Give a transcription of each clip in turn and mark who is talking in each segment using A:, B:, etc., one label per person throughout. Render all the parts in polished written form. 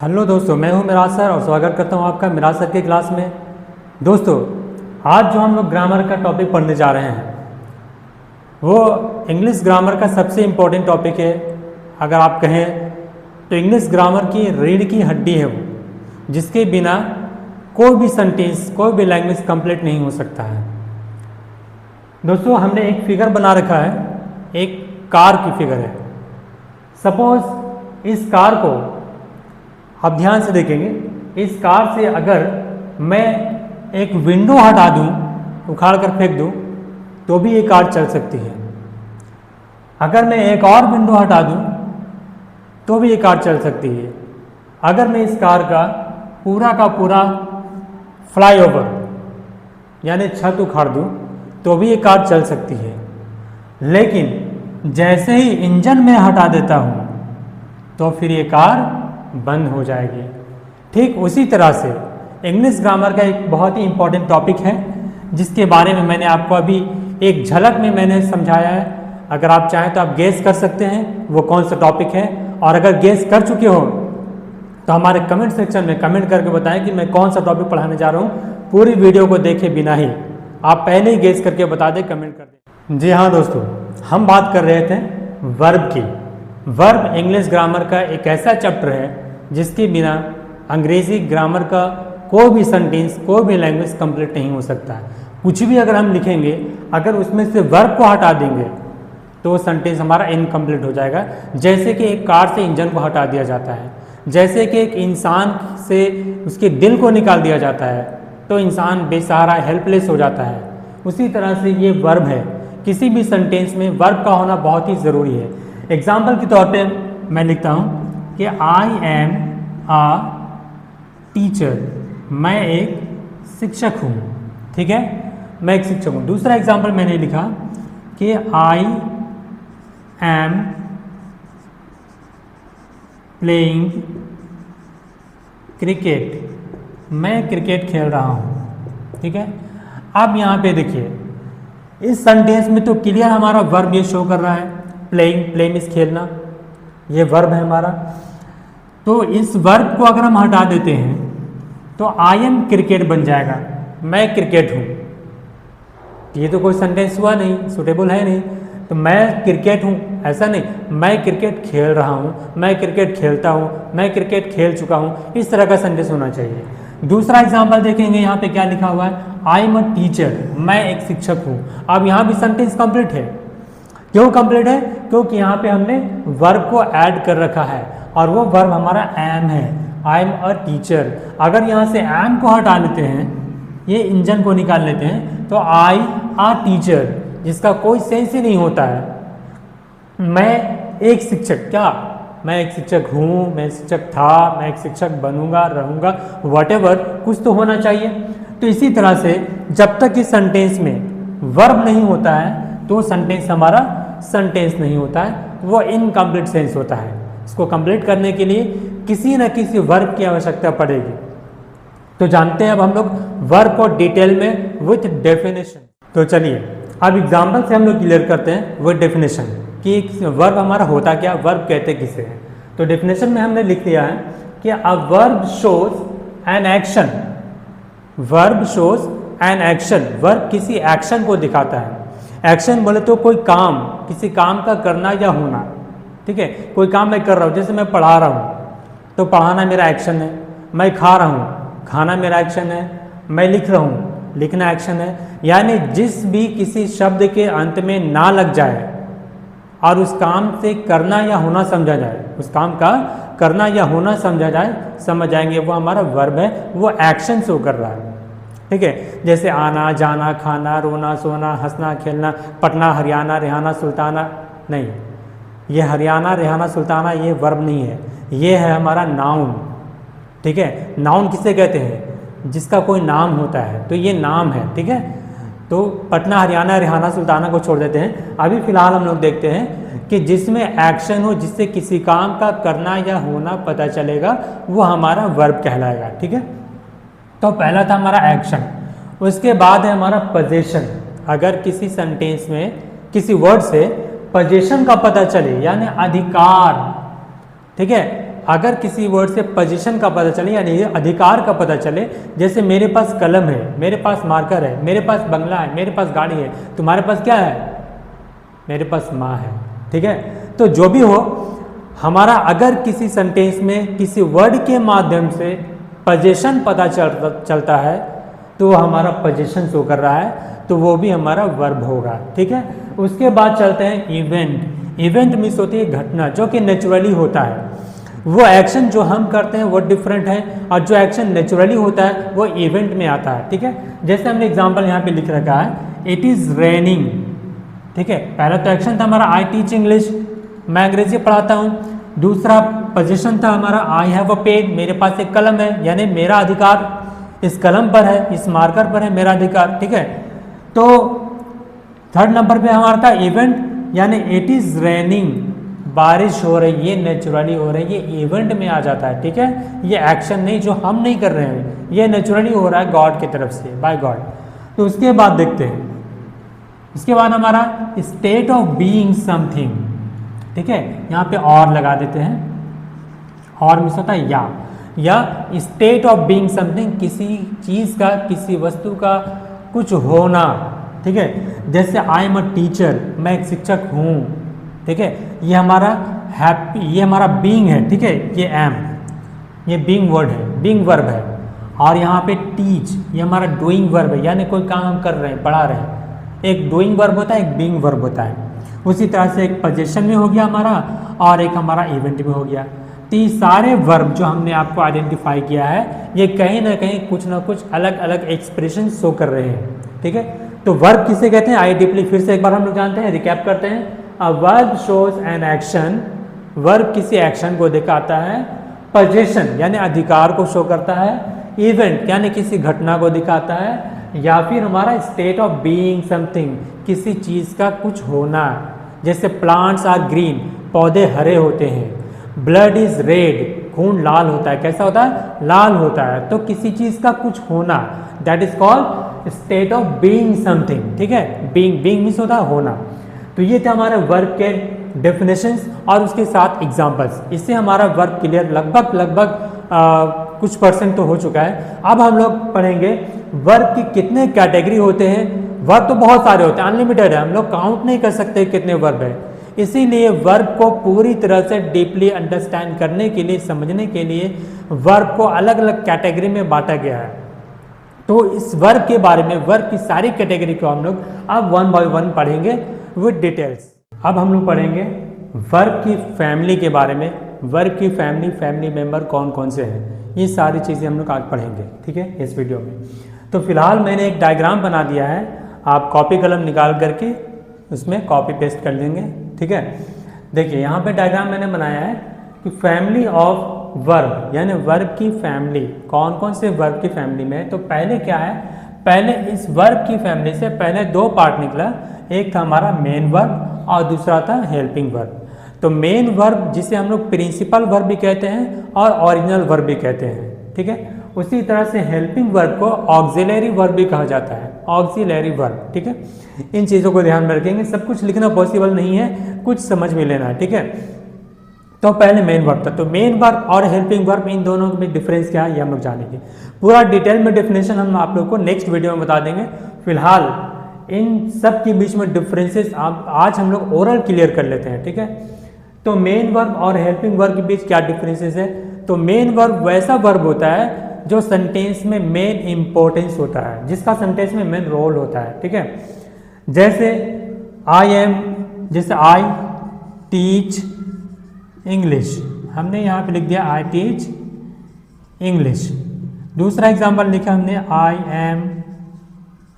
A: Hello दोस्तों, मैं हूं मिराज सर और स्वागत करता हूं आपका मिराज सर की क्लास में। दोस्तों, आज जो हम लोग ग्रामर का टॉपिक पढ़ने जा रहे हैं वो इंग्लिश ग्रामर का सबसे इम्पोर्टेंट टॉपिक है। अगर आप कहें तो इंग्लिश ग्रामर की रीढ़ की हड्डी है वो, जिसके बिना कोई भी सेंटेंस, कोई भी लैंग्वेज कंप्लीट नहीं हो सकता है। दोस्तों, हमने एक फिगर बना रखा है, एक कार की फिगर है। सपोज इस कार को आप ध्यान से देखेंगे, इस कार से अगर मैं एक विंडो हटा दूं, उखाड़ कर फेंक दूं, तो भी ये कार चल सकती है। अगर मैं एक और विंडो हटा दूं तो भी ये कार चल सकती है। अगर मैं इस कार का पूरा फ्लाईओवर यानी छत उखाड़ दूं तो भी ये कार चल सकती है। लेकिन जैसे ही इंजन में हटा देता हूं तो फिर ये कार बंद हो जाएगी। ठीक उसी तरह से इंग्लिश ग्रामर का एक बहुत ही इम्पोर्टेंट टॉपिक है, जिसके बारे में मैंने आपको अभी एक झलक में मैंने समझाया है। अगर आप चाहें तो आप गेस कर सकते हैं वो कौन सा टॉपिक है, और अगर गेस कर चुके हो तो हमारे कमेंट सेक्शन में कमेंट करके बताएं कि मैं कौन सा टॉपिक पढ़ाने जा रहा हूँ। पूरी वीडियो को देखे बिना ही आप पहले ही गेस करके बता दें, कमेंट कर दें। जी हाँ दोस्तों, हम बात कर रहे थे वर्ब की। वर्ब इंग्लिश ग्रामर का एक ऐसा चैप्टर है जिसके बिना अंग्रेजी ग्रामर का कोई भी सेंटेंस, कोई भी लैंग्वेज कंप्लीट नहीं हो सकता है। कुछ भी अगर हम लिखेंगे, अगर उसमें से वर्ब को हटा देंगे तो सेंटेंस हमारा इनकम्प्लीट हो जाएगा। जैसे कि एक कार से इंजन को हटा दिया जाता है, जैसे कि एक इंसान से उसके दिल को निकाल दिया जाता है तो इंसान बेसहारा, हेल्पलेस हो जाता है। उसी तरह से ये वर्ब है, किसी भी सेंटेंस में वर्ब का होना बहुत ही ज़रूरी है। एग्जाम्पल के तौर पे मैं लिखता हूँ कि आई एम आ टीचर, मैं एक शिक्षक हूँ। ठीक है, मैं एक शिक्षक हूँ। दूसरा एग्जाम्पल मैंने लिखा कि आई एम प्लेइंग क्रिकेट, मैं क्रिकेट खेल रहा हूँ। ठीक है, अब यहाँ पे देखिए, इस सेंटेंस में तो क्लियर हमारा वर्ब ये शो कर रहा है, प्लेइंग, प्ले मीन्स खेलना, ये वर्ब है हमारा। तो इस वर्ब को अगर हम हटा देते हैं तो आई एम क्रिकेट बन जाएगा, मैं क्रिकेट हूँ। ये तो कोई सेंटेंस हुआ नहीं, सूटेबल है नहीं। तो मैं क्रिकेट हूँ ऐसा नहीं, मैं क्रिकेट खेल रहा हूँ, मैं क्रिकेट खेलता हूँ, मैं क्रिकेट खेल चुका हूँ, इस तरह का सेंटेंस होना चाहिए। दूसरा एग्जाम्पल देखेंगे, यहाँ पे क्या लिखा हुआ है, आई एम अ टीचर, मैं एक शिक्षक हूँ। अब यहाँ भी सेंटेंस कंप्लीट है। क्यों कंप्लीट है? क्योंकि यहाँ पे हमने वर्ब को ऐड कर रखा है और वो वर्ब हमारा एम है, आई एम अ टीचर। अगर यहाँ से एम को हटा लेते हैं, ये इंजन को निकाल लेते हैं, तो आई आ टीचर, जिसका कोई सेंस ही नहीं होता है। मैं एक शिक्षक, क्या मैं एक शिक्षक हूँ, मैं शिक्षक था, मैं एक शिक्षक बनूंगा, रहूँगा, व्हाटएवर, कुछ तो होना चाहिए। तो इसी तरह से जब तक इस सेंटेंस में वर्ब नहीं होता है तो सेंटेंस हमारा सेंटेंस नहीं होता है, वो इनकम्प्लीट सेंस होता है। इसको कंप्लीट करने के लिए किसी न किसी वर्ब की आवश्यकता पड़ेगी। तो जानते हैं अब हम लोग वर्ब को डिटेल में विथ डेफिनेशन। तो चलिए अब एग्जाम्पल से हम लोग क्लियर करते हैं विथ डेफिनेशन कि वर्ब हमारा होता क्या, वर्ब कहते किसे हैं। तो डेफिनेशन में हमने लिख दिया है कि a verb shows an action, verb shows an action, verb किसी एक्शन को दिखाता है। एक्शन बोले तो कोई काम, किसी काम का करना या होना। ठीक है, कोई काम मैं कर रहा हूँ, जैसे मैं पढ़ा रहा हूँ तो पढ़ाना मेरा एक्शन है। मैं खा रहा हूँ, खाना मेरा एक्शन है। मैं लिख रहा हूँ, लिखना एक्शन है। यानी जिस भी किसी शब्द के अंत में ना लग जाए और उस काम से करना या होना समझा जाए, उस काम का करना या होना समझा जाए, समझ जाएंगे वो हमारा वर्ब है, वो एक्शन शो कर रहा है। ठीक है, जैसे आना, जाना, खाना, रोना, सोना, हंसना, खेलना, पटना, हरियाणा, रेहाना, सुल्ताना, नहीं, ये हरियाणा, रेहाना, सुल्ताना ये वर्ब नहीं है, ये है हमारा नाउन। ठीक है, नाउन किसे कहते हैं? जिसका कोई नाम होता है, तो ये नाम है। ठीक है, तो पटना, हरियाणा, रेहाना, सुल्ताना को छोड़ देते हैं। अभी फिलहाल हम लोग देखते हैं कि जिसमें एक्शन हो, जिससे किसी काम का करना या होना पता चलेगा, वो हमारा वर्ब कहलाएगा। ठीक है, तो पहला था हमारा एक्शन। उसके बाद है हमारा पोजीशन। अगर किसी सेंटेंस में किसी वर्ड से पोजीशन का पता चले, यानी अधिकार, ठीक है, अगर किसी वर्ड से पोजीशन का पता चले यानी अधिकार का पता चले, जैसे मेरे पास कलम है, मेरे पास मार्कर है, मेरे पास बंगला है, मेरे पास गाड़ी है, तुम्हारे पास क्या है? मेरे पास माँ है। ठीक है, तो जो भी हो, हमारा अगर किसी सेंटेंस में किसी वर्ड के माध्यम से पोजीशन पता चलता है तो वो हमारा पोजीशन शो कर रहा है, तो वो भी हमारा वर्ब होगा। ठीक है, उसके बाद चलते हैं इवेंट। इवेंट मीन्स होती है घटना, जो कि नेचुरली होता है। वो एक्शन जो हम करते हैं वो डिफरेंट है, और जो एक्शन नेचुरली होता है वो इवेंट में आता है। ठीक है, जैसे हमने एग्जांपल यहाँ पे लिख रखा है, इट इज़ रेनिंग। ठीक है, पहला तो एक्शन था हमारा आई टीच इंग्लिश, मैं अंग्रेजी पढ़ाता हूँ। दूसरा पोजीशन था हमारा आई हैव अ पेन, मेरे पास एक कलम है, यानी मेरा अधिकार इस कलम पर है, इस मार्कर पर है मेरा अधिकार। ठीक है, तो थर्ड नंबर पे हमारा था इवेंट, यानी इट इज़ रेनिंग, बारिश हो रही है, ये नेचुरली हो रही है, ये इवेंट में आ जाता है। ठीक है, ये एक्शन नहीं जो हम नहीं कर रहे हैं, ये नेचुरली हो रहा है गॉड की तरफ से, बाय गॉड। तो उसके बाद देखते हैं, उसके बाद हमारा स्टेट ऑफ बीइंग समथिंग। ठीक है, यहाँ पे और लगा देते हैं, और मिस होता है या स्टेट ऑफ बीइंग समथिंग, किसी चीज़ का, किसी वस्तु का कुछ होना। ठीक है, जैसे आई एम अ टीचर, मैं एक शिक्षक हूँ। ठीक है, ये हमारा हैप्पी, ये हमारा बीइंग है। ठीक है, ये एम, ये बीइंग वर्ड है, बीइंग वर्ब है। और यहाँ पे टीच, ये हमारा डूइंग वर्ब है, यानी कोई काम हम कर रहे हैं, पढ़ा रहे हैं। एक डूइंग वर्ब होता है, एक बीइंग वर्ब होता है। उसी तरह से एक पोजीशन में हो गया हमारा, और एक हमारा इवेंट में हो गया। तो ये सारे वर्ब जो हमने आपको आइडेंटिफाई किया है, ये कहीं ना कहीं कुछ ना कुछ अलग अलग एक्सप्रेशन शो कर रहे हैं। ठीक है, तो वर्ब किसे कहते हैं, आई डीपली फिर से एक बार हम लोग जानते हैं, रिकैप करते हैं। A verb shows an action, verb किसी एक्शन को दिखाता है। पोजीशन यानी अधिकार को शो करता है। इवेंट यानी किसी घटना को दिखाता है, या फिर हमारा स्टेट ऑफ बीइंग समथिंग, किसी चीज़ का कुछ होना। जैसे प्लांट्स आर ग्रीन, पौधे हरे होते हैं। ब्लड इज रेड, खून लाल होता है। कैसा होता है? लाल होता है। तो किसी चीज़ का कुछ होना, that is called state of being something. ठीक है, बीइंग मीन्स होता है होना। तो ये थे हमारे वर्ब के डेफिनेशंस और उसके साथ एग्जांपल्स। इससे हमारा वर्ब क्लियर लगभग कुछ परसेंट तो हो चुका है। अब हम लोग पढ़ेंगे वर्ब की कितने कैटेगरी होते हैं। वर्ब तो बहुत सारे होते हैं, अनलिमिटेड है, हम लोग काउंट नहीं कर सकते कितने वर्ब है। इसीलिए वर्ब को पूरी तरह से डीपली अंडरस्टैंड करने के लिए, समझने के लिए वर्ब को अलग अलग कैटेगरी में बांटा गया है। तो इस वर्ब के बारे में, वर्ब की सारी कैटेगरी को हम लोग अब 1 बाय 1 पढ़ेंगे विद डिटेल्स। अब हम लोग पढ़ेंगे वर्ब की फैमिली के बारे में। वर्ब की फैमिली मेंबर कौन कौन से हैं, ये सारी चीज़ें हम लोग आज पढ़ेंगे। ठीक है, इस वीडियो में। तो फिलहाल मैंने एक डायग्राम बना दिया है, आप कॉपी कलम निकाल करके उसमें कॉपी पेस्ट कर लेंगे। ठीक है, देखिए यहाँ पे डायग्राम मैंने बनाया है कि फैमिली ऑफ वर्ब, यानी वर्ब की फैमिली, कौन कौन से वर्ब की फैमिली में है। तो पहले क्या है, पहले इस वर्ब की फैमिली से पहले 2 पार्ट निकला। एक था हमारा मेन वर्ब और दूसरा था हेल्पिंग वर्ब। तो मेन वर्ब जिसे हम लोग प्रिंसिपल वर्ब भी कहते हैं और ओरिजिनल वर्ब भी कहते हैं। ठीक है, उसी तरह से हेल्पिंग वर्ब को ऑक्सिलरी वर्ब भी कहा जाता है, ऑक्सिलरी वर्ब। ठीक है, इन चीज़ों को ध्यान में रखेंगे। सब कुछ लिखना पॉसिबल नहीं है, कुछ समझ में लेना है। ठीक है, तो पहले मेन वर्ब था। तो मेन वर्ब और हेल्पिंग वर्ब, इन दोनों में डिफरेंस क्या है ये हम लोग जानेंगे। पूरा डिटेल में डेफिनेशन हम आप लोग को नेक्स्ट वीडियो में बता देंगे। फिलहाल इन सब के बीच में डिफरेंसेस आज हम लोग ओरल क्लियर कर लेते हैं। ठीक है, तो मेन वर्ब और हेल्पिंग वर्ब के बीच क्या डिफरेंसेस है। तो मेन वर्ब वैसा वर्ब होता है जो सेंटेंस में मेन इंपॉर्टेंस होता है, जिसका सेंटेंस में मेन रोल होता है। ठीक है, जैसे आई एम, जैसे आई टीच इंग्लिश, हमने यहाँ पे लिख दिया आई टीच इंग्लिश। दूसरा एग्जाम्पल लिखा हमने आई एम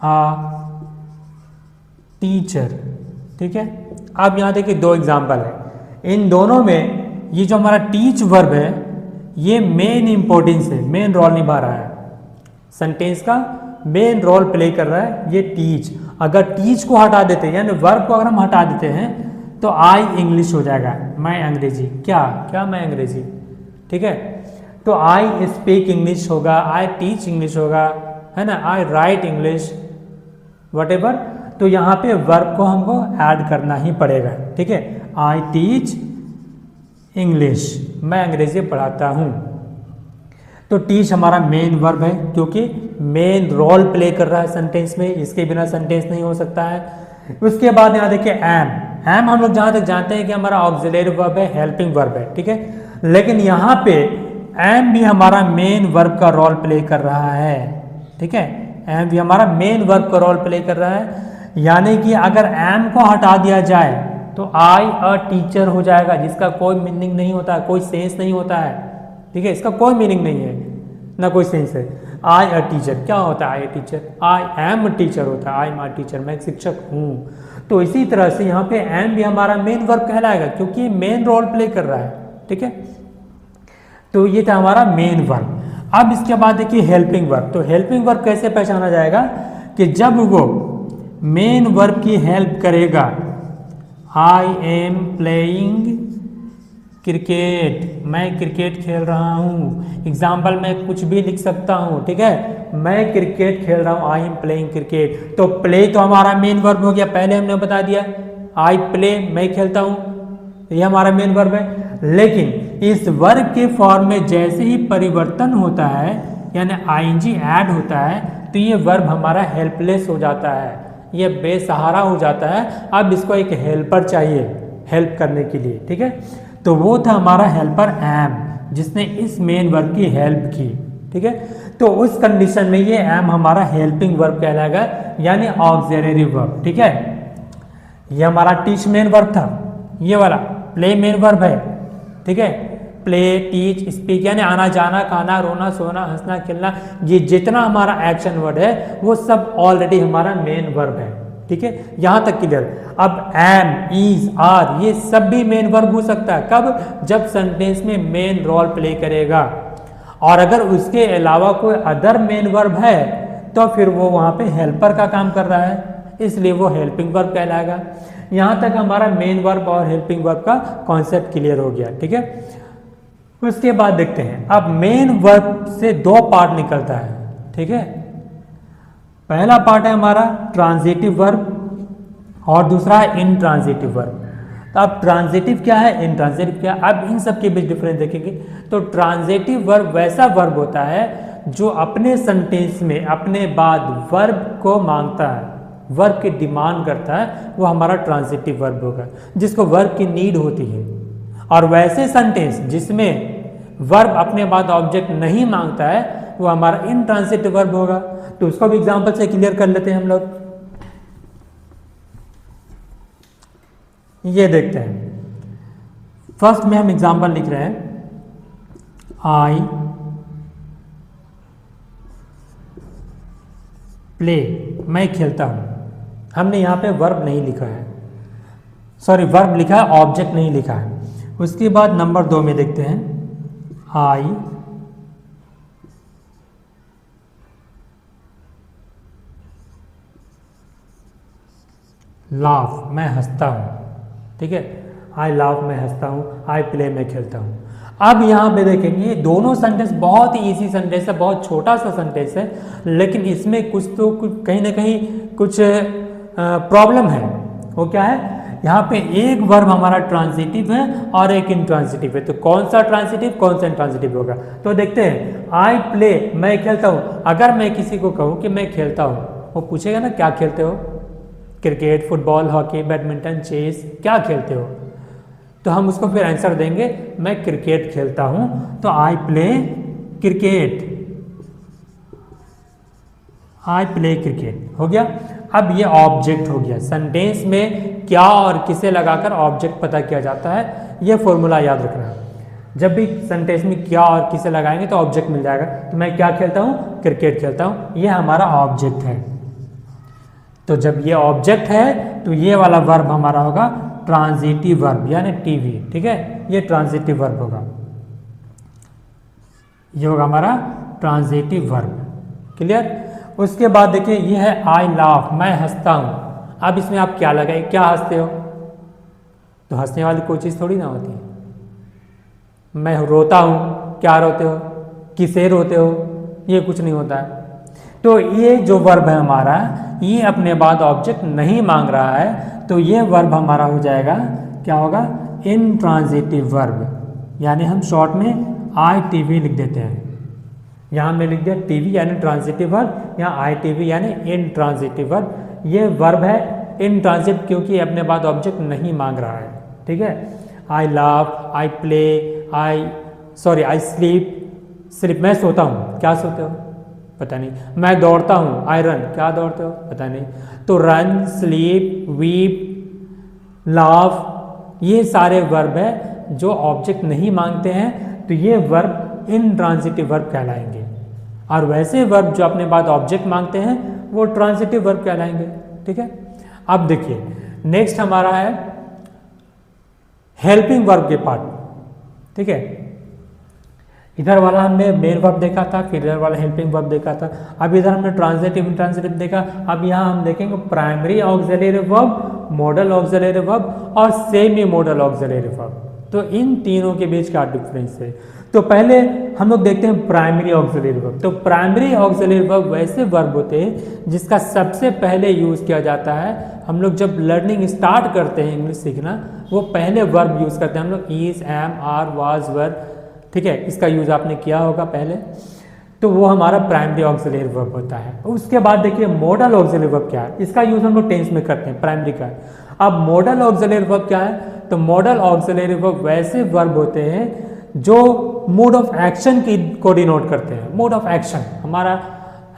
A: अ टीचर। ठीक है, अब यहाँ देखिए 2 एग्जाम्पल है। इन दोनों में ये जो हमारा टीच वर्ब है ये मेन इंपॉर्टेंस है, मेन रोल निभा रहा है, सेंटेंस का मेन रोल प्ले कर रहा है ये टीच। अगर टीच को हटा देते हैं, यानी वर्ब को अगर हम हटा देते हैं, तो आई इंग्लिश हो जाएगा, मैं अंग्रेजी। क्या मैं अंग्रेजी। ठीक है, तो आई स्पीक इंग्लिश होगा, आई टीच इंग्लिश होगा, है ना, आई राइट इंग्लिश, वटेवर। तो यहाँ पे वर्ब को हमको ऐड करना ही पड़ेगा। ठीक है, आई टीच इंग्लिश, मैं अंग्रेजी पढ़ाता हूँ। तो टीच हमारा मेन वर्ब है क्योंकि मेन रोल प्ले कर रहा है सेंटेंस में, इसके बिना सेंटेंस नहीं हो सकता है। उसके बाद यहाँ देखिए एम हम लोग जहाँ तक जानते हैं कि हमारा ऑक्सिलरी वर्ब है, हेल्पिंग वर्ब है, ठीक है। लेकिन यहाँ पे एम भी हमारा मेन वर्ब का रोल प्ले कर रहा है, ठीक है। एम भी हमारा मेन वर्ब का रोल प्ले कर रहा है, यानी कि अगर एम को हटा दिया जाए तो आई अ टीचर हो जाएगा, जिसका कोई मीनिंग नहीं होता है, कोई सेंस नहीं होता है, ठीक है। इसका कोई मीनिंग नहीं है, ना कोई सेंस है। आई अ टीचर क्या होता है? I a teacher, I am a teacher होता है, आई एम अ टीचर, मैं एक शिक्षक हूँ। तो इसी तरह से यहाँ पे एम भी हमारा मेन वर्ब कहलाएगा क्योंकि मेन रोल प्ले कर रहा है, ठीक है। तो ये था हमारा मेन वर्ब। अब इसके बाद देखिए हेल्पिंग वर्ब। तो हेल्पिंग वर्ब कैसे पहचाना जाएगा कि जब वो मेन वर्ब की हेल्प करेगा। आई एम प्लेइंग क्रिकेट, मैं क्रिकेट खेल रहा हूँ। एग्जाम्पल में कुछ भी लिख सकता हूँ, ठीक है। मैं क्रिकेट खेल रहा हूँ, आई एम प्लेइंग क्रिकेट। तो प्ले तो हमारा मेन वर्ब हो गया, पहले हमने बता दिया। आई प्ले, मैं खेलता हूँ, ये हमारा मेन वर्ब है। लेकिन इस वर्ब के फॉर्म में जैसे ही परिवर्तन होता है, यानी आईएनजी ऐड होता है, तो ये वर्ब हमारा हेल्पलेस हो जाता है, ये बेसहारा हो जाता है। अब इसको एक हेल्पर चाहिए हेल्प करने के लिए, ठीक है। तो वो था हमारा हेल्पर एम, जिसने इस मेन वर्ब की हेल्प की, ठीक है। तो उस कंडीशन में ये एम हमारा हेल्पिंग वर्ब कहलाएगा, यानी ऑक्सिलरी वर्ब, ठीक है। ये हमारा टीच मेन वर्ब था, ये वाला प्ले मेन वर्ब है, ठीक है। प्ले, टीच, स्पीक यानी आना जाना, खाना, रोना, सोना, हंसना, खेलना, ये जितना हमारा एक्शन वर्ड है वो सब ऑलरेडी हमारा मेन वर्ब है, ठीक है। यहाँ तक क्लियर। अब एम, इज, आर ये सब भी मेन वर्ब हो सकता है। कब? जब सेंटेंस में मेन रोल प्ले करेगा। और अगर उसके अलावा कोई अदर मेन वर्ब है तो फिर वो वहाँ पे हेल्पर का काम कर रहा है, इसलिए वो हेल्पिंग वर्ब कहलाएगा। यहाँ तक हमारा मेन वर्ब और हेल्पिंग वर्ब का कॉन्सेप्ट क्लियर हो गया, ठीक है। उसके बाद देखते हैं, अब मेन वर्ब से दो पार्ट निकलता है, ठीक है। पहला पार्ट है हमारा ट्रांजिटिव वर्ब और दूसरा है इनट्रांजिटिव वर्ब। तो अब ट्रांजिटिव क्या है, इनट्रांजिटिव क्या है, अब इन सब के बीच डिफरेंस देखेंगे। तो ट्रांजिटिव वर्ब वैसा वर्ब होता है जो अपने सेंटेंस में अपने बाद वर्ब को मांगता है, वर्ब की डिमांड करता है, वो हमारा ट्रांजिटिव वर्ब होगा, जिसको वर्ब की नीड होती है। और वैसे सेंटेंस जिसमें वर्ब अपने बाद ऑब्जेक्ट नहीं मांगता है वो हमारा इनट्रांजिटिव वर्ब होगा। तो उसको भी एग्जांपल से क्लियर कर लेते हैं हम लोग। ये देखते हैं, फर्स्ट में हम एग्जांपल लिख रहे हैं, आई प्ले, मैं खेलता हूं। हमने यहां पे वर्ब नहीं लिखा है, सॉरी वर्ब लिखा है, ऑब्जेक्ट नहीं लिखा है। उसके बाद नंबर 2 में देखते हैं, आई लाफ, मैं हंसता हूँ, ठीक है। आई लाफ, मैं हंसता हूँ, आई प्ले, मैं खेलता हूँ। अब यहाँ पे देखेंगे दोनों सेंटेंस बहुत ही इजी सेंटेंस है, बहुत छोटा सा सेंटेंस है, लेकिन इसमें कुछ तो कहीं ना कहीं कुछ प्रॉब्लम है। वो क्या है, यहाँ पे एक वर्ब हमारा ट्रांजिटिव है और एक इनट्रांजिटिव है। तो कौन सा ट्रांजिटिव कौन सा इनट्रांजिटिव होगा, तो देखते हैं। आई प्ले, मैं खेलता हूँ। अगर मैं किसी को कहूँ कि मैं खेलता हूँ, वो पूछेगा ना क्या खेलते हो, cricket, football, hockey, badminton, chess, क्या खेलते हो। तो हम उसको फिर आंसर देंगे, मैं क्रिकेट खेलता हूँ। तो I play cricket, I play cricket हो गया। अब ये ऑब्जेक्ट हो गया, सेंटेंस में क्या और किसे लगाकर ऑब्जेक्ट पता किया जाता है, ये फॉर्मूला याद रखना है। जब भी सेंटेंस में क्या और किसे लगाएंगे तो ऑब्जेक्ट मिल जाएगा। तो मैं क्या खेलता हूँ, क्रिकेट खेलता हूँ, ये हमारा ऑब्जेक्ट है। तो जब ये ऑब्जेक्ट है तो ये वाला वर्ब हमारा होगा ट्रांजिटिव वर्ब, यानी टीवी, ठीक है। ये ट्रांजिटिव वर्ब होगा, ये होगा हमारा ट्रांजिटिव वर्ब, क्लियर। उसके बाद देखिए ये है आई लाफ, मैं हंसता हूँ। अब इसमें आप क्या लगाए, क्या हंसते हो, तो हंसने वाली कोई चीज़ थोड़ी ना होती है। मैं रोता हूँ, क्या रोते हो, किसे रोते हो, ये कुछ नहीं होता है। तो ये जो वर्ब है हमारा, ये अपने बाद ऑब्जेक्ट नहीं मांग रहा है, तो ये वर्ब हमारा हो जाएगा, क्या होगा, इनट्रांजिटिव वर्ब, यानी हम शॉर्ट में आई टी वी लिख देते हैं। यहाँ हमने लिख दिया टीवी यानी ट्रांजिटिव वर्ब, यहाँ आई टी वी यानी इनट्रांजिटिव वर्ब। ये वर्ब है इनट्रांजिटिव क्योंकि अपने बाद ऑब्जेक्ट नहीं मांग रहा है, ठीक है। आई लाव, I play, I sleep, sleep मैं सोता हूँ, क्या सोते हो पता नहीं। मैं दौड़ता हूँ, आई रन, क्या दौड़ते हो पता नहीं। तो रन, स्लीप, वीप, लाव, ये सारे वर्ब है जो ऑब्जेक्ट नहीं मांगते हैं, तो ये वर्ब इनट्रांजिटिव वर्ब कहलाएंगे। और वैसे वर्ब जो अपने बाद ऑब्जेक्ट मांगते हैं वो ट्रांजिटिव वर्ब कहलाएंगे, ठीक है। अब देखिए नेक्स्ट हमारा है हेल्पिंग वर्ब के पार्ट, ठीक है। इधर वाला हमने मेन वर्ब देखा था, फिर इधर वाला हेल्पिंग वर्ब देखा था। अब इधर हमने ट्रांजिटिव इंट्रांजिटिव देखा। अब यहाँ हम देखेंगे primary auxiliary verb, model auxiliary verb और सेमी मॉडल ऑक्सिलरी वर्ब। तो इन तीनों के बीच क्या डिफरेंस है। तो पहले हम लोग देखते हैं प्राइमरी ऑक्सिलरी वर्ब। तो प्राइमरी ऑक्सिलरी वर्ब वैसे वर्ब होते हैं जिसका सबसे पहले यूज़ किया जाता है। हम लोग जब लर्निंग स्टार्ट करते हैं इंग्लिश सीखना, वो पहले वर्ब यूज़ करते हैं हम लोग, इज, एम, आर, वाज, वर, ठीक है। इसका यूज़ आपने किया होगा पहले, तो वो हमारा प्राइमरी ऑक्सिलरी वर्ब होता है। उसके बाद देखिए मॉडल ऑक्सिलरी वर्ब क्या है, इसका यूज़ हम लोग टेंस में करते हैं, प्राइमरी का। अब मॉडल ऑक्सिलरी वर्ब क्या है, तो मॉडल ऑक्सिलरी वर्ब वैसे वर्ब होते हैं जो मोड ऑफ एक्शन को डिनोट करते हैं। मोड ऑफ एक्शन, हमारा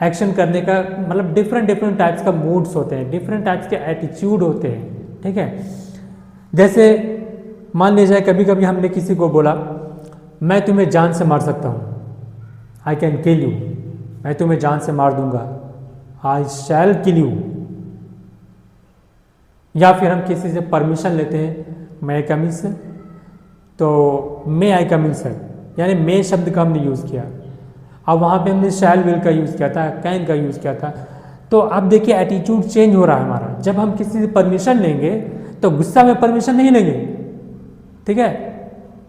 A: एक्शन करने का मतलब डिफरेंट टाइप्स का मूड्स होते हैं, डिफरेंट टाइप्स के एटीट्यूड होते हैं, ठीक है। जैसे मान लीजिए कभी कभी हमने किसी को बोला मैं तुम्हें जान से मार सकता हूँ, आई कैन किल यू, मैं तुम्हें जान से मार दूंगा, आई शैल किल यू। या फिर हम किसी से परमिशन लेते हैं, मैं कम इन सर, तो मे आई कम इन सर, यानी मे शब्द का हमने यूज़ किया। अब वहाँ पे हमने शैल विल का यूज़ किया था, कैन का यूज़ किया था। तो अब देखिए एटीट्यूड चेंज हो रहा है हमारा। जब हम किसी से परमिशन लेंगे तो गुस्सा में परमिशन नहीं लेंगे, ठीक है।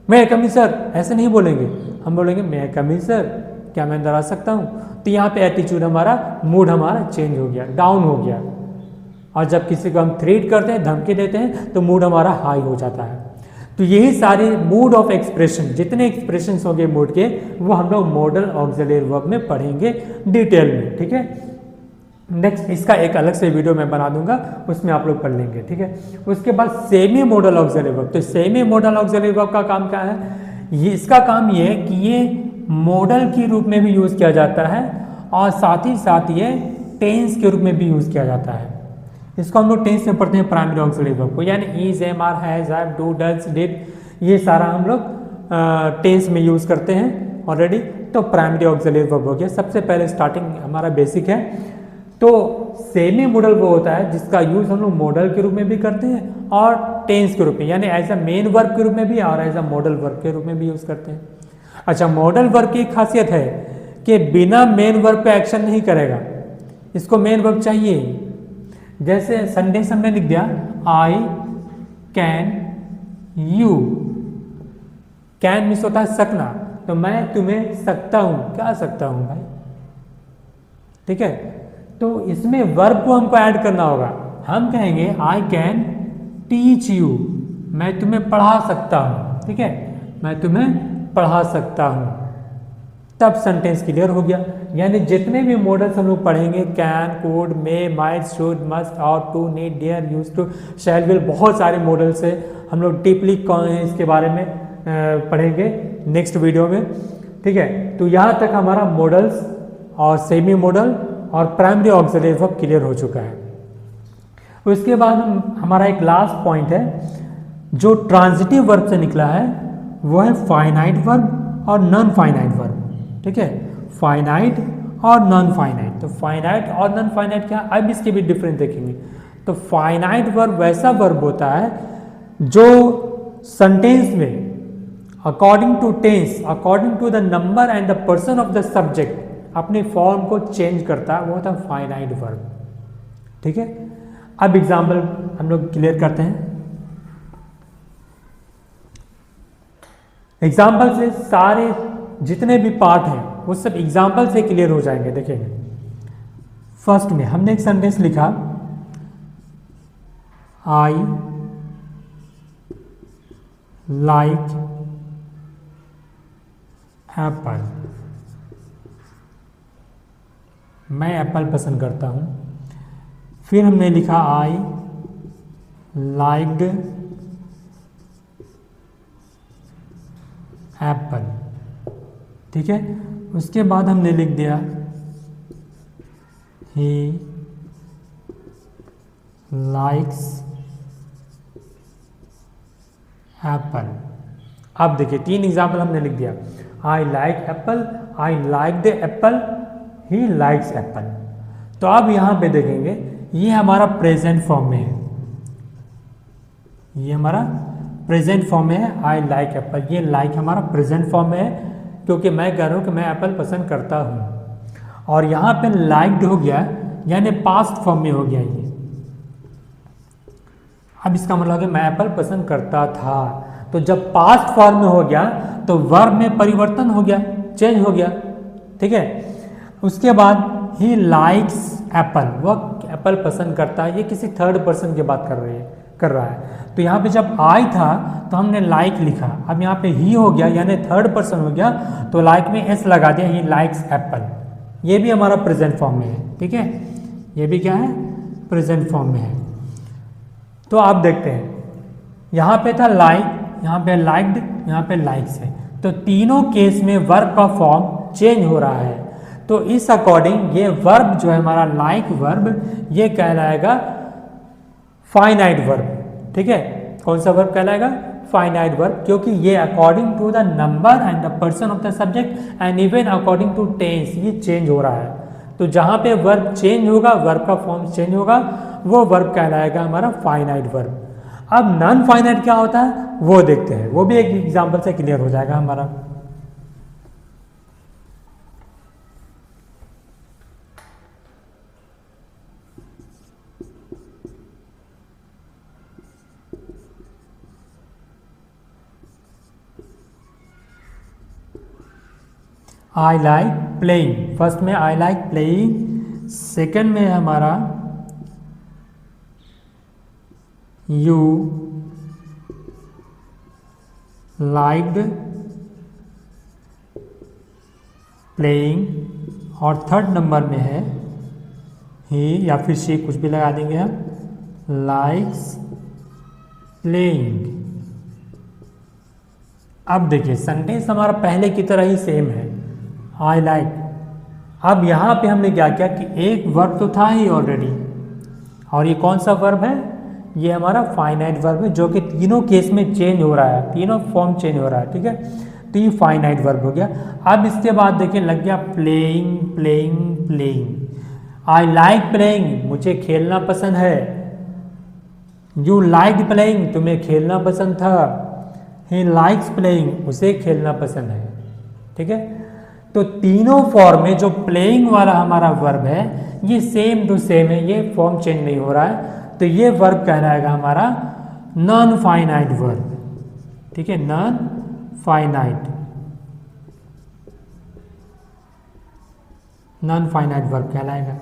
A: मैं कम इन सर ऐसे नहीं बोलेंगे, हम बोलेंगे मैं कम इन सर, क्या मैं अंदर आ सकता हूँ। तो यहाँ पे एटीट्यूड हमारा, मूड हमारा चेंज हो गया, डाउन हो गया। और जब किसी को हम थ्रेट करते हैं, धमकी देते हैं, तो मूड हमारा हाई हो जाता है। तो यही सारे मूड ऑफ एक्सप्रेशन, जितने एक्सप्रेशंस होंगे मूड के, वो हम लोग मॉडल ऑक्सिलरी वर्ब में पढ़ेंगे डिटेल में, ठीक है। नेक्स्ट इसका एक अलग से वीडियो मैं बना दूंगा, उसमें आप लोग पढ़ लेंगे, ठीक है। उसके बाद सेमी मॉडल ऑक्सिलरी वर्ब। तो सेमी मॉडल ऑक्सिलरी वर्ब का काम क्या है, ये इसका काम ये है कि ये मॉडल के रूप में भी यूज़ किया जाता है और साथ ही साथ ये टेंस के रूप में भी यूज़ किया जाता है। इसको हम लोग टेंस में पढ़ते हैं प्राइमरी ऑक्सिलरी वर्ब को, यानी is, am, are, has, have, do, does, did, ये सारा हम लोग टेंस में यूज़ करते हैं ऑलरेडी। तो प्राइमरी ऑक्सिलरी वर्ब हो गया, सबसे पहले स्टार्टिंग हमारा बेसिक है। तो सेमी मॉडल वो होता है जिसका यूज़ हम लोग मॉडल के रूप में भी करते हैं और टेंस के रूप में, यानी एज अ मेन वर्ब के रूप में भी और एज अ मॉडल वर्ब के रूप में भी यूज़ करते हैं। अच्छा, मॉडल वर्ब की एक खासियत है कि बिना मेन वर्ब पे एक्शन नहीं करेगा, इसको मेन वर्ब चाहिए। जैसे सेंटेंस हमने लिख दिया I can you, can means होता है सकना, तो मैं तुम्हें सकता हूँ, क्या सकता हूँ भाई, ठीक है। तो इसमें वर्ब को हमको ऐड करना होगा। हम कहेंगे आई कैन टीच यू, मैं तुम्हें पढ़ा सकता हूँ, ठीक है, मैं तुम्हें पढ़ा सकता हूँ, तब सेंटेंस क्लियर हो गया। यानी जितने भी मॉडल्स हम लोग पढ़ेंगे, can, could, may, might, should, must, ought to, need, dare, use to, shall will, बहुत सारे मॉडल्स है। हम लोग डीपली इसके बारे में पढ़ेंगे नेक्स्ट वीडियो में, ठीक है। तो यहाँ तक हमारा मॉडल्स और सेमी मॉडल और प्राइमरी ऑक्सिलरी वर्ब क्लियर हो चुका है। उसके बाद हमारा एक लास्ट पॉइंट है जो ट्रांजिटिव वर्ब से निकला है, वो है फाइनाइट वर्ब और नॉन फाइनाइट वर्ब, ठीक है। फाइनाइट और नॉन फाइनाइट। तो फाइनाइट और नॉन फाइनाइट क्या, अब इसके भी डिफरेंस देखेंगे। तो फाइनाइट वर्ब वैसा वर्ब होता है जो सेंटेंस में according to tense, according to the number and the person of the subject अपने फॉर्म को चेंज करता है, वो होता है फाइनाइट वर्ब, ठीक है। अब एग्जाम्पल हम लोग क्लियर करते हैं। एग्जाम्पल से सारे जितने भी पार्ट हैं वो सब एग्जाम्पल से क्लियर हो जाएंगे, देखेंगे। फर्स्ट में हमने एक सेंटेंस लिखा, आई लाइक एप्पल, मैं एप्पल पसंद करता हूँ। फिर हमने लिखा आई लाइक्ड एप्पल, ठीक है। उसके बाद हमने लिख दिया ही लाइक्स एप्पल। अब देखिए 3 एग्जाम्पल हमने लिख दिया, I like Apple, I like the Apple, he likes Apple. तो अब यहाँ पे देखेंगे ये हमारा प्रेजेंट फॉर्म में है, ये हमारा प्रेजेंट फॉर्म में है आई लाइक एप्पल। ये लाइक हमारा प्रेजेंट फॉर्म में है क्योंकि मैं कह रहा हूँ कि मैं एप्पल पसंद करता हूँ। और यहाँ पे लाइक्ड हो गया यानी पास्ट फॉर्म में हो गया ये। अब इसका मतलब है मैं एप्पल पसंद करता था। तो जब पास्ट फॉर्म में हो गया तो वर्ब में परिवर्तन हो गया, चेंज हो गया, ठीक है। उसके बाद ही लाइक्स एप्पल, वह एप्पल पसंद करता है। ये किसी थर्ड पर्सन की बात कर रहा है। तो यहाँ पे जब आई था तो हमने लाइक लिखा, अब यहाँ पे ही हो गया यानी थर्ड पर्सन हो गया, तो लाइक में एस लगा दिया, ही लाइक्स एप्पल। ये भी हमारा प्रेजेंट फॉर्म में है, ठीक है। ये भी क्या है, प्रेजेंट फॉर्म में है। तो आप देखते हैं यहाँ पे था लाइक, यहाँ पे लाइक्ड, यहाँ पे लाइक्स है। तो तीनों केस में वर्ब का फॉर्म चेंज हो रहा है। तो इस अकॉर्डिंग ये वर्ब जो है हमारा लाइक वर्ब, ये कहलाएगा फाइनाइट वर्ब, ठीक है। कौन सा वर्ब कहलाएगा, फाइनाइट वर्ब, क्योंकि ये according to the number and the person of the subject and even according to tense ये चेंज हो रहा है। तो जहाँ पे वर्ब चेंज होगा, वर्ब का फॉर्म चेंज होगा, वो वर्ब कहलाएगा हमारा फाइनाइट वर्ब। अब नॉन फाइनाइट क्या होता है वो देखते हैं, वो भी एक एग्जाम्पल से क्लियर हो जाएगा हमारा। आई लाइक प्लेइंग, फर्स्ट में आई लाइक प्लेइंग, सेकेंड में हमारा यू लाइक्ड प्लेइंग, और थर्ड नंबर में है ही या फिर शी, कुछ भी लगा देंगे हम, लाइक्स प्लेइंग। अब देखिए सेंटेंस हमारा पहले की तरह ही सेम है, आई लाइक। अब यहाँ पे हमने क्या किया कि एक वर्ब तो था ही ऑलरेडी, और ये कौन सा वर्ब है, ये हमारा फाइनाइट वर्ब है जो कि तीनों केस में चेंज हो रहा है, तीनों फॉर्म चेंज हो रहा है, ठीक है। तो ये फाइनाइट वर्ब हो गया। अब इसके बाद देखिए लग गया playing playing playing. I like playing, मुझे खेलना पसंद है। यू लाइक प्लेइंग, तुम्हें खेलना पसंद था। ही लाइक्स प्लेइंग, उसे खेलना पसंद है, ठीक है। तो तीनों फॉर्म में जो प्लेइंग वाला हमारा वर्ब है ये सेम टू सेम है, ये फॉर्म चेंज नहीं हो रहा है। तो ये वर्ब कहलाएगा हमारा नॉन फाइनाइट वर्ब, ठीक है, non finite, non finite verb कहलाएगा।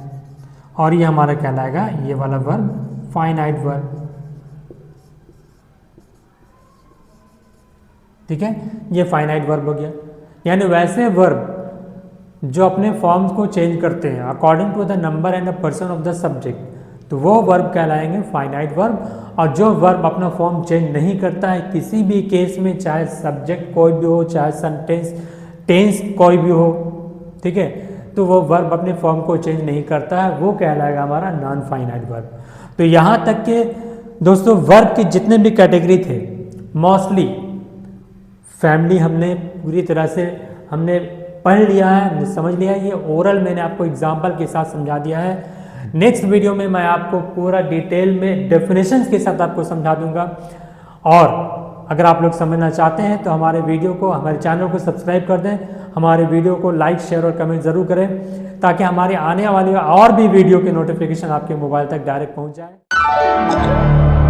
A: और ये हमारा कहलाएगा ये वाला वर्ब फाइनाइट वर्ब, ठीक है। ये फाइनाइट वर्ब हो गया। यानी वैसे वर्ब जो अपने फॉर्म्स को चेंज करते हैं according to the number and the person of the subject, तो वो वर्ब कहलाएंगे फाइनाइट वर्ब। और जो वर्ब अपना फॉर्म चेंज नहीं करता है किसी भी केस में, चाहे सब्जेक्ट कोई भी हो, चाहे सेंटेंस टेंस कोई भी हो, ठीक है, तो वो वर्ब अपने फॉर्म को चेंज नहीं करता है, वो कहलाएगा हमारा नॉन फाइनाइट वर्ब। तो यहाँ तक के दोस्तों वर्ब के जितने भी कैटेगरी थे मोस्टली फैमिली हमने पूरी तरह से हमने पढ़ लिया है, हमने समझ लिया है। ये ओरल मैंने आपको एग्जाम्पल के साथ समझा दिया है। नेक्स्ट वीडियो में मैं आपको पूरा डिटेल में डेफिनेशंस के साथ आपको समझा दूंगा। और अगर आप लोग समझना चाहते हैं तो हमारे वीडियो को, हमारे चैनल को सब्सक्राइब कर दें, हमारे वीडियो को लाइक शेयर और कमेंट ज़रूर करें ताकि हमारे आने वाली और भी वीडियो के नोटिफिकेशन आपके मोबाइल तक डायरेक्ट पहुँच जाए।